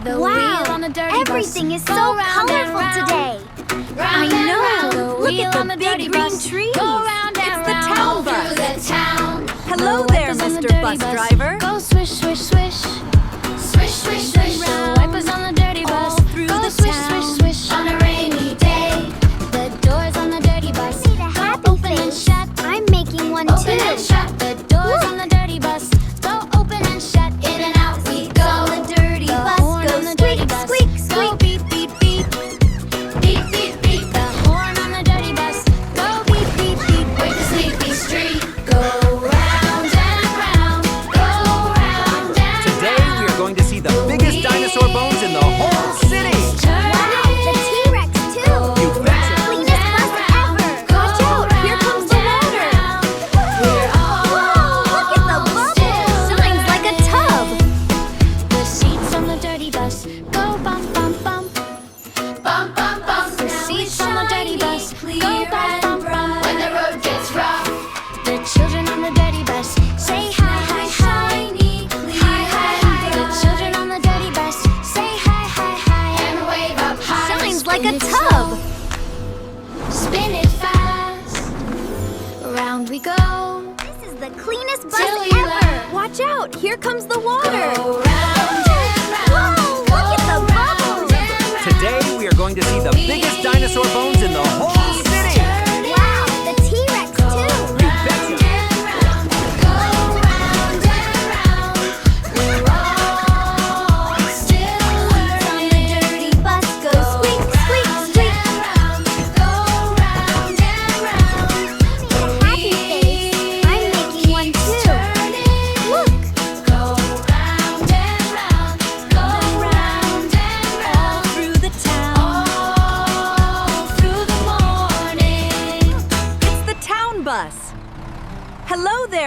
Wow, everything is so colorful today. I know. Look at the big green trees. It's the town bus. Hello there, Mr. Bus Driver. Go swish, swish, swish. Swish, swish, swish. Wipers on the dirty bus. All through Go the swish, town. swish, swish. On a rainy day. The doors on the dirty bus. Need a happy Open and face. shut. I'm making one too. Open and shut. The doors on the dirty bus. Go open and shut. In and out we go. The dirty bus horn goes on the squeak, dirty bus. squeak, Go squeak. beep, beep, beep. Beep, beep, beep. The horn on the dirty bus. Go beep, beep, beep. Wake the sleepy street. Go round and round. Go round and Today we are going to see the biggest dinosaur bones in the whole city. Wow, the T-Rex too. You betcha. Cleanest bus ever. Watch out, here comes the water. Whoa, look at the bubbles. Shines like a tub. The seats on the dirty bus go bump, bump, bump. Bump, bump, bump. The seats on the dirty bus go bump, bump, bump. When the road gets rough, the children on the dirty bus say hi, hi, hi. Hi, hi, hi. The children on the dirty bus say hi, hi, hi. And wave up high. Shines like a Spin it tub. slow. Spin it fast. Round we go. This is the cleanest bus Till we ever. laugh. Watch out, here comes the water. Go round and round. Whoa, look at the bubbles. Today we are going to see the biggest dinosaur bones in the whole city. Wow, the T-Rex too. You betcha. On the dirty bus goes squeak, squeak, squeak. Happy face. I'm making one too. Look. All through the town. It's the town bus. Hello there.